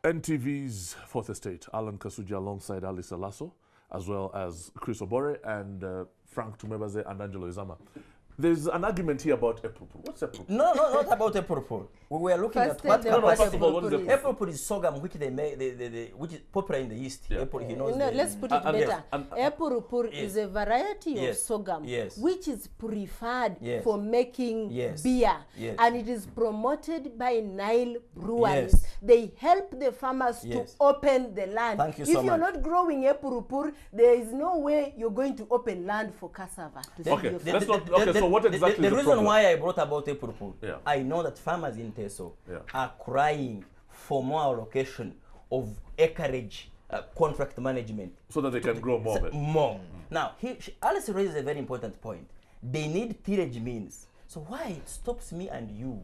NTV's Fourth Estate, Alan Kasuja alongside Alice Alaso, as well as Chris Obore and Frank Tumebaze and Angelo Izama. There's an argument here about epurupuru. What's epurupuru? No, not about epurupuru. We were looking at what epurupuru is sorghum, which they make, which is popular in the East. Yeah. Let's put it better. Epurupuru is a variety of sorghum, which is preferred for making beer, and it is promoted by Nile breweries. They help the farmers to open the land. Thank you so much. If you're not growing epurupuru, there is no way you're going to open land for cassava. So what exactly the reason why I brought about epurupuru, I know that farmers in Teso are crying for more allocation of acreage contract management. So that they can grow more of it. More. Now, Alice raises a very important point. They need tillage means. So why it stops me and you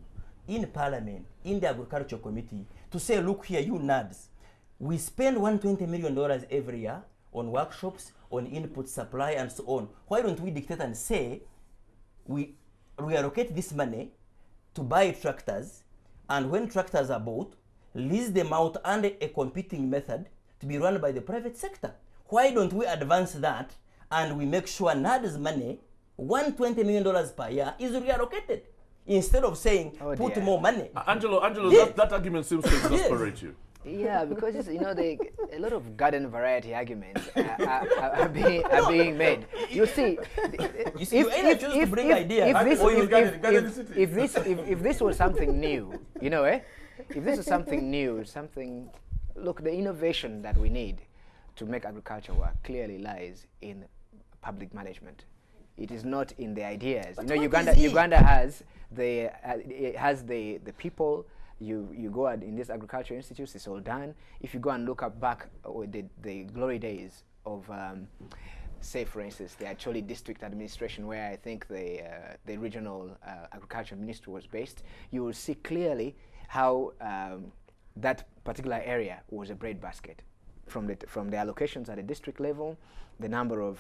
in Parliament, in the Agriculture Committee, to say, look here, you NADS, we spend $120 million every year on workshops, on input supply, and so on. Why don't we dictate and say, we reallocate this money to buy tractors, and when tractors are bought, lease them out under a competing method to be run by the private sector? Why don't we advance that and we make sure NAD's money, $120 million per year, is reallocated instead of saying put more money? Angelo, that argument seems to exasperate you. Yeah, because you know, a lot of garden variety arguments are being made. You see, if this was something new, you know, if this is something new, look, the innovation that we need to make agriculture work clearly lies in public management. It is not in the ideas. But you know, Uganda has the people. You go in these agriculture institutes, it's all done. If you go and look back the glory days of, say for instance, the Acholi district administration, where I think the regional agriculture ministry was based, you will see clearly how that particular area was a breadbasket. From the allocations at the district level, the number of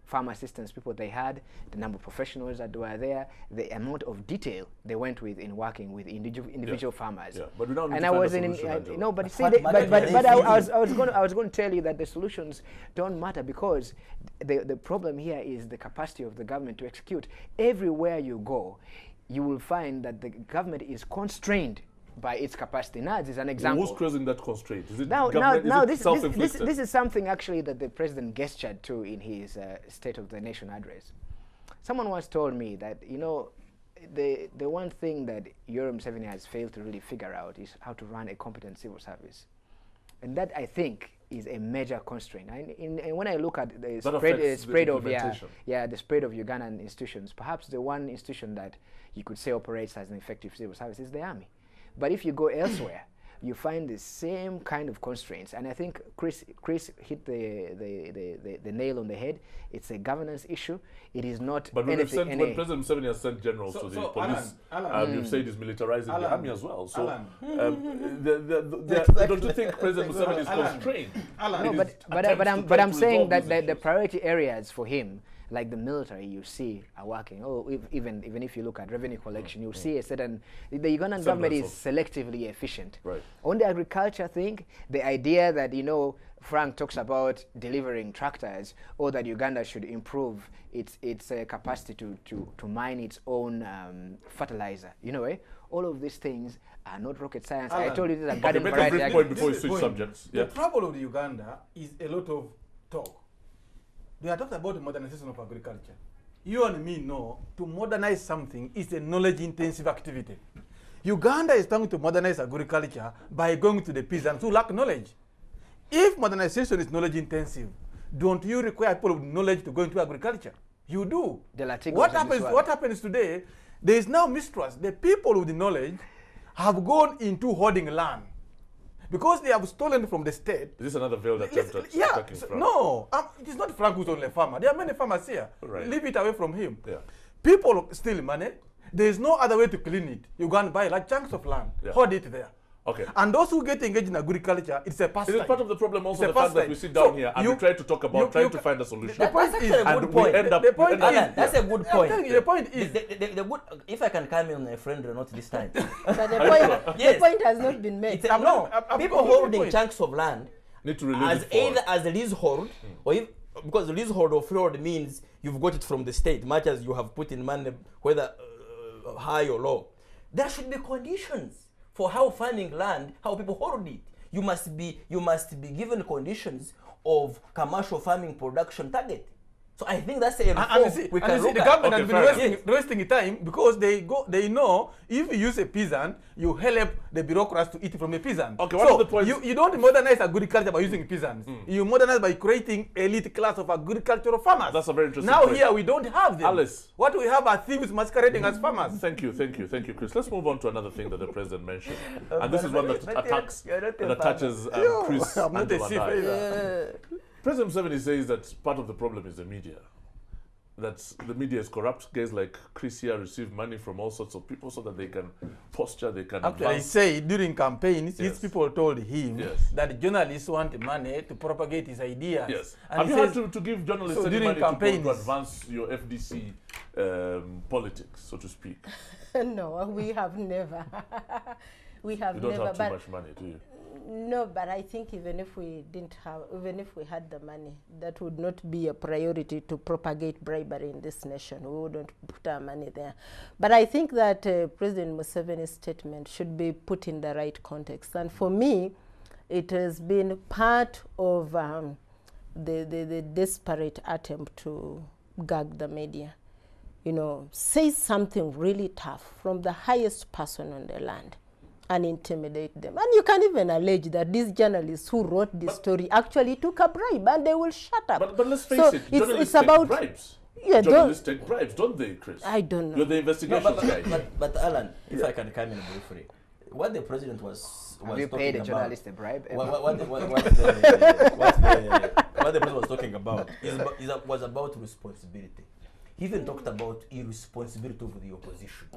farm assistance people they had, the number of professionals that were there, the amount of detail they went with in working with individual farmers. Yeah, but we don't and I was I was going to tell you that the solutions don't matter, because the problem here is the capacity of the government to execute. Everywhere you go, you will find that the government is constrained by its capacity. NADS is an example. Who's causing that constraint? Is it this is something actually that the president gestured to in his State of the Nation address. Someone once told me that, you know, the one thing that Yoweri Museveni has failed to really figure out is how to run a competent civil service, and that, I think, is a major constraint. And when I look at the spread of Ugandan institutions, perhaps the one institution that you could say operates as an effective civil service is the army. But if you go elsewhere, you find the same kind of constraints. And I think Chris hit the nail on the head. It's a governance issue. It is not. But when President Museveni has sent generals to the police, you've said he's militarizing the army as well. So don't you think President Museveni is constrained? No, but I'm saying that the priority areas for him, like the military, you see are working. Even if you look at revenue collection, you see a certain. The Ugandan government is selectively efficient. Right. On the agriculture thing, the idea that, you know, Frank talks about delivering tractors, or that Uganda should improve its capacity to mine its own fertilizer. You know, all of these things are not rocket science. Alan, I told you this is a garden variety. Make a brief point before you switch subjects. The trouble with Uganda is a lot of talk. They are talking about the modernization of agriculture. You and me know to modernize something is a knowledge-intensive activity. Uganda is trying to modernize agriculture by going to the peasants who lack knowledge. If modernization is knowledge-intensive, don't you require people with knowledge to go into agriculture? You do. What happens today, there is now mistrust. The people with the knowledge have gone into hoarding land, because they have stolen from the state. Is this another veiled attempt at attacking Frank? No, it is not Frank who's only a farmer. There are many farmers here. Right. Leave it away from him. Yeah. People steal money. There is no other way to clean it. You go and buy large chunks of land, hoard it there. Okay. And those who get engaged in agriculture, it's a pastime. It is part of the problem also It's the a fact that pastime. we sit down So here and we try to talk about trying to find a solution. That's actually a and good we point. end up, The point Alan, that's a good I'm point. telling you, the point is, The good, if I can come in on a friendly note this time. But the Yes. point has not been made. It's a, no, people got the holding point. chunks of land need to release as it forward. either as a leasehold or if, because leasehold or freehold means you've got it from the state, much as you have put in money, whether high or low. There should be conditions for how farming land, how people hold it. You must be given conditions of commercial farming production target. So I think that's a reform we can look the at. government Okay, has been wasting time because they know if you use a peasant, you help the bureaucrats to eat from the peasant. Okay, so one of the points you don't modernize agriculture by using peasants. You modernize by creating elite class of agricultural farmers. That's a very interesting Now point. here we don't have them. Alice. What we have are thieves masquerading as farmers. Thank you, Chris. Let's move on to another thing that the president mentioned, and this is one that attacks and attaches Chris I'm not a Angelo, thief and I. either. President Museveni says that part of the problem is the media. That the media is corrupt. Guys like Chris here receive money from all sorts of people so that they can posture, they can Actually, he advance. said during campaigns, Yes. his people told him Yes. that journalists want money to propagate his ideas. Yes. And Have he you says, had to give journalists so any during money to go campaigns- to advance your FDC politics, so to speak? No, we have never. We have You don't never. have too but much money, do you? no, but I think even if we had the money, that would not be a priority to propagate bribery in this nation. We wouldn't put our money there. But I think that President Museveni's statement should be put in the right context. And for me, it has been part of the desperate attempt to gag the media. You know, say something really tough from the highest person on the land and intimidate them. And you can even allege that these journalists who wrote this story actually took a bribe and they will shut up. But let's face So it, it's journalists take about bribes. Yeah, Journalists take bribes, don't they, Chris? I don't know. You're the No, investigation guy. but Alan, if I can come in briefly, what the president was Have you talking paid a about- journalist a bribe? What the president was talking about was about responsibility. He even talked about irresponsibility of the opposition,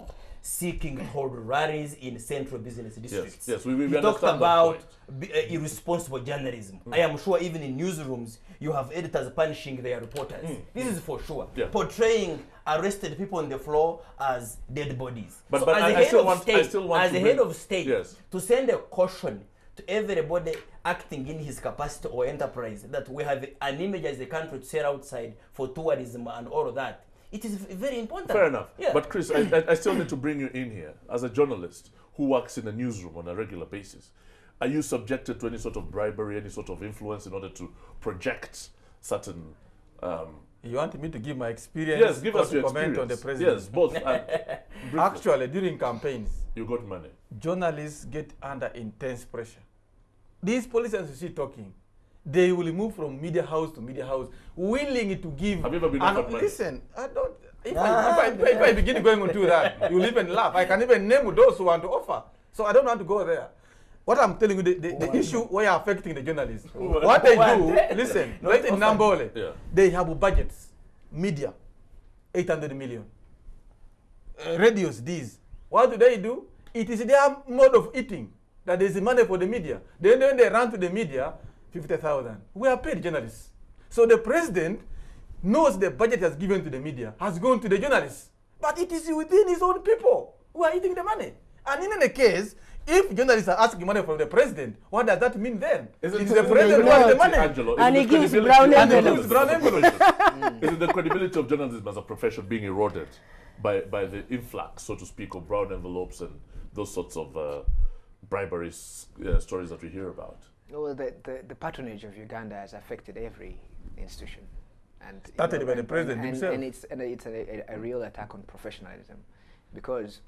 seeking to hold rallies in central business districts. Yes, we he talked understand that about point. irresponsible journalism. I am sure even in newsrooms, you have editors punishing their reporters. This is for sure. Yeah. Portraying arrested people on the floor as dead bodies. But- So but as I a head still of want- I state, still want as to a head bring- of state, Yes. to send a caution to everybody acting in his capacity or enterprise that we have an image as a country to sell outside for tourism and all of that. It is very important. Fair enough. Yeah. But Chris, I still need to bring you in here as a journalist who works in a newsroom on a regular basis. Are you subjected to any sort of bribery, any sort of influence in order to project certain... you want me to give my experience yes, give or us to your comment experience. on the president? Yes, both. Briefly. Actually, during campaigns, You got money. journalists get under intense pressure. These politicians you see talking, they will move from media house to media house, willing to give. Have you ever been offered money? Listen, I don't. If I begin going into that, you'll even laugh. I can even name those who want to offer. So I don't want to go there. What I'm telling you, the issue where you're affecting the journalists. What they do, listen, right in Nambole, Yeah. they have budgets, media, 800 million. Radios, these. What do? It is their mode of eating that there is money for the media. Then when they run to the media, 50,000. We are paid journalists. So the president knows the budget has given to the media has gone to the journalists. But it is within his own people who are eating the money. And in any case, if journalists are asking money from the president, what does that mean then? Is it It's the president who has the money. Angelo, And is he the gives credibility brown of envelopes. journalism- Is it the credibility of journalism as a profession being eroded by the influx, so to speak, of brown envelopes and those sorts of bribery stories that we hear about? Well, the patronage of Uganda has affected every institution, and Started by the president himself. And it's a real attack on professionalism, because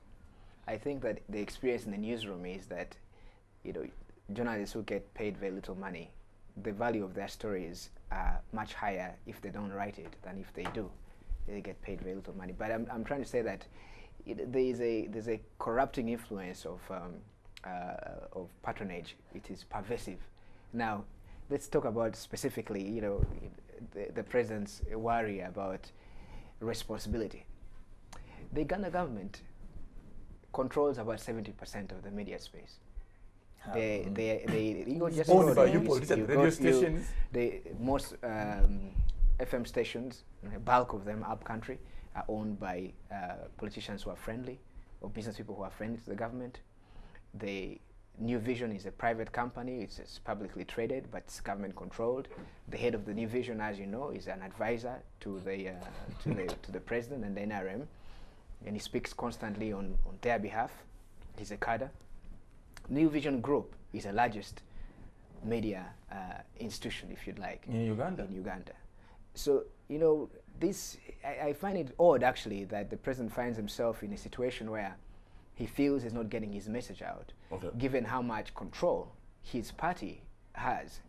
I think that the experience in the newsroom is that, journalists who get paid very little money, the value of their stories are much higher if they don't write it than if they do. They get paid very little money. But I'm trying to say that there's a corrupting influence of patronage. It is pervasive. Now, let's talk about specifically, the president's worry about responsibility. The Uganda government controls about 70% of the media space. You go just Owned go by there, you politicians, you radio go- stations. most FM stations, a bulk of them up country, are owned by politicians who are friendly or business people who are friendly to the government. The New Vision is a private company. It's publicly traded, but it's government controlled. The head of the New Vision, as you know, is an advisor to the to the president and the NRM, and he speaks constantly on their behalf. He's a cadre. New Vision Group is the largest media institution, if you'd like, In Uganda. In Uganda. So, you know, this, I find it odd, actually, that the president finds himself in a situation where he feels he's not getting his message out, given how much control his party has.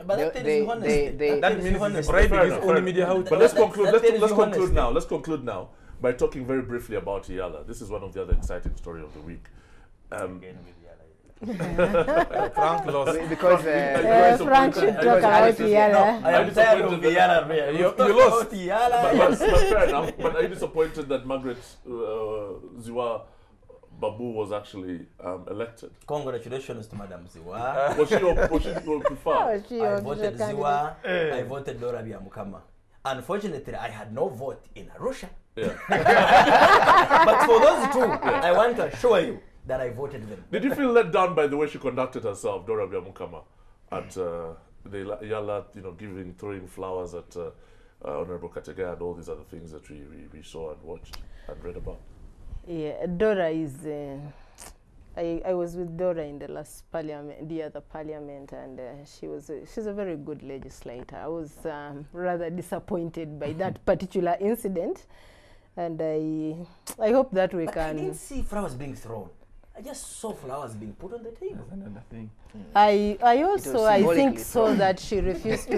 But that is honest. That means he's bribing his own media house. But let's conclude now. Let's conclude now by talking very briefly about Yala. This is one of the other exciting stories of the week. Frank lost. Because Frank should talk about Yala. I am tired of Yala. You lost. Yala. But fair enough. But are you disappointed that Margaret Ziwa Babu was actually elected? Congratulations to Madam Ziwa. Was she your preferred? I voted Ziwa. I voted Dora Biamukama. Unfortunately, I had no vote in Arusha. Yeah. But for those two, I want to assure you that I voted them. Did you feel let down by the way she conducted herself, Dora Biamukama, at the Yala, throwing flowers at Honorable Kategaya and all these other things that we saw and watched and read about? Yeah, Dora is. I was with Dora in the last parliament, the other parliament, and she's a very good legislator. I was rather disappointed by that particular incident, and I hope that we can. I didn't see flowers being thrown. I just saw flowers being put on the table. That's another thing. I think so that she refused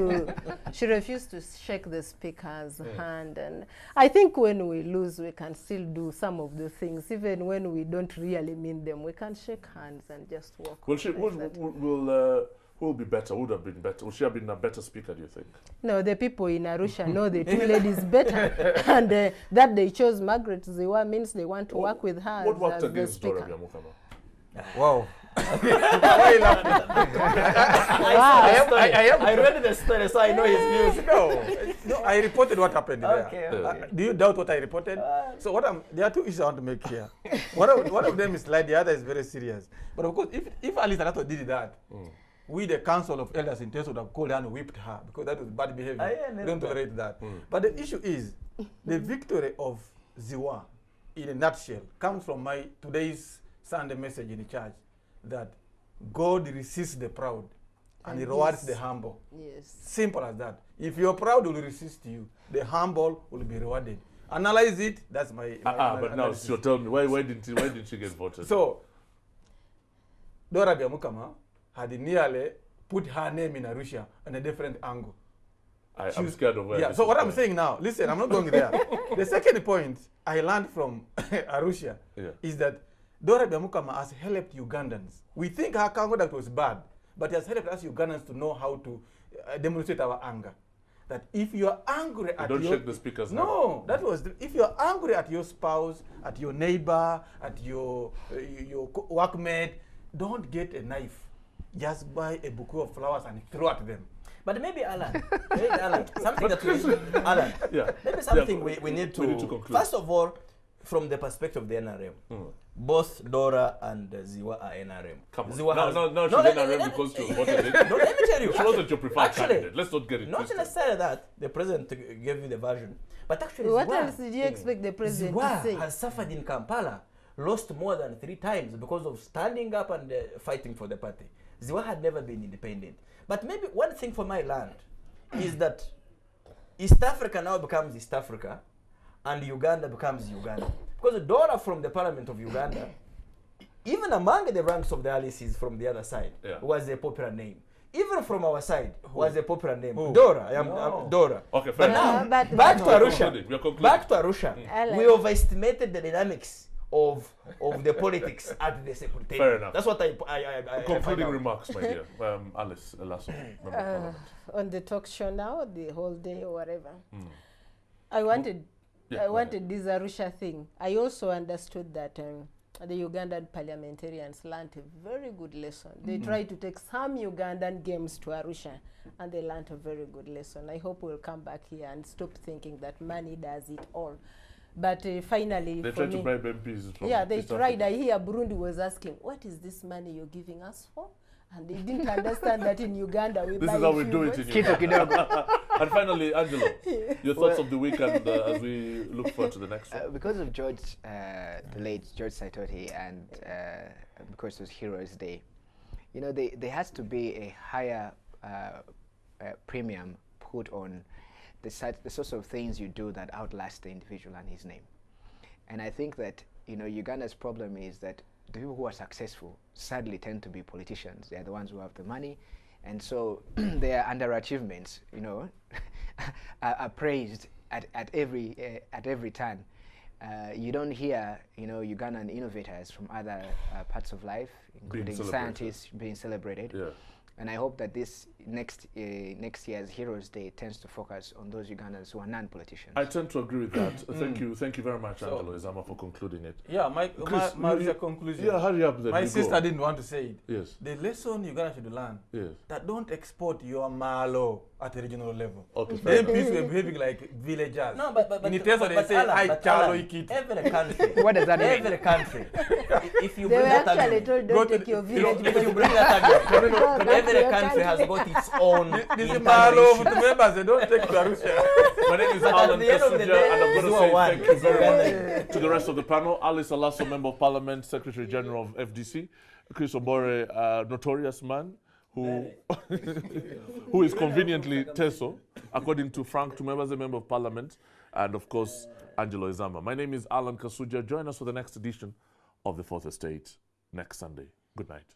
to shake the speaker's hand, and I think when we lose we can still do some of the things, even when we don't really mean them. We can shake hands and just walk. Will be better? Would have been better? Would she have been a better speaker, do you think? No, the people in Arusha know the two ladies better, and that they chose Margaret Ziwa means they want to work with her. What worked as against the Dora speaker. Biamukama? Wow. I read the story, so I know his views. No, I reported what happened there. Okay. Do you doubt what I reported? So there are two issues I want to make here. One of them is light, the other is very serious. But of course, if Alice Alato did that, we, the Council of Elders in Test, would have called her and whipped her because that was bad behavior. We don't tolerate that. But the issue is the victory of Ziwa, in a nutshell, comes from my today's Sunday message in the church that God resists the proud and he rewards the humble. Yes. Simple as that. If you're proud, will resist you. The humble will be rewarded. Analyze it. That's my. But now, so tell me, why didn't she get voted? So, Dora Biamukama had nearly put her name in Arusha on a different angle. I'm scared of where. Yeah. So what I'm saying now, listen, I'm not going there. The second point I learned from Arusha is that Dora Biamukama has helped Ugandans. We think her conduct was bad, but it has helped us Ugandans to know how to demonstrate our anger. That if you are angry at don't shake the speakers. No, that was if you are angry at your spouse, at your neighbor, at your workmate, don't get a knife. Just buy a bouquet of flowers and throw at them. But maybe Alan, something that we, Alan, maybe something we need to conclude. First of all, from the perspective of the NRM, both Dora and Ziwa are NRM. No, she's NRM because she was voted in. No, let me tell you. She wasn't your preferred candidate. Let's not get it twisted. Not necessarily that. The president gave you the version. But actually, what else did you expect the president to say? Has suffered in Kampala, lost more than 3 times because of standing up and fighting for the party. Ziwa had never been independent. But maybe one thing for my land is that East Africa now becomes East Africa and Uganda becomes Uganda. Because Dora from the Parliament of Uganda, even among the ranks of the allies from the other side, was a popular name. Even from our side, was a popular name. Dora. I'm Dora. Okay, but now, back to Arusha, we overestimated the dynamics of the politics at the secretariat. Fair enough. That's what I concluding remarks, my dear. Alice, Elasso, on the talk show now, the whole day or whatever. I wanted this Arusha thing. I also understood that the Ugandan parliamentarians learned a very good lesson. They tried to take some Ugandan games to Arusha, and they learned a very good lesson. I hope we'll come back here and stop thinking that money does it all. But finally, they tried to bribe MPs from yeah, they East tried. Africa. I hear Burundi was asking, what is this money you're giving us for? And they didn't understand that in Uganda we This buy is how we do it in Uganda. And finally, Angelo, your thoughts of the weekend as we look forward to the next one. Because of George, the late George Saitoti, and because it was Heroes Day, you know, there has to be a higher premium put on the sorts of things you do that outlast the individual and his name. And I think that, you know, Uganda's problem is that the people who are successful sadly tend to be politicians. They are the ones who have the money, and so their underachievements, you know, are praised at every turn. You don't hear, you know, Ugandan innovators from other parts of life, including scientists, being celebrated. Yeah. And I hope that this next year's Heroes Day tends to focus on those Ugandans who are non-politicians. I tend to agree with that. Thank you very much, Angelo Izama, for concluding it. Yeah, my conclusion. Yeah, hurry up. Then my sister didn't want to say it. Yes. The lesson Uganda should learn. Yes. That don't export your malo at a regional level. Okay. The MPs were behaving like villagers. No, but in the test they say, "I chalo ikit." Every country. What does that mean? Every country. If you they bring were that actually argument, told don't take your village. if you bring that argument, every country has got its own. This is malo with the members. They don't take to Arusha. My name is Alan Kasuja, and I'm going to say thank you very much to the rest of the panel. Alice Alaso, Member of Parliament, Secretary General of FDC. Chris Obore, notorious man who who is conveniently Teso, according to Frank Tumembaze, Member of Parliament, and of course, Angelo Izama. My name is Alan Kasuja. Join us for the next edition of The Fourth Estate next Sunday. Good night.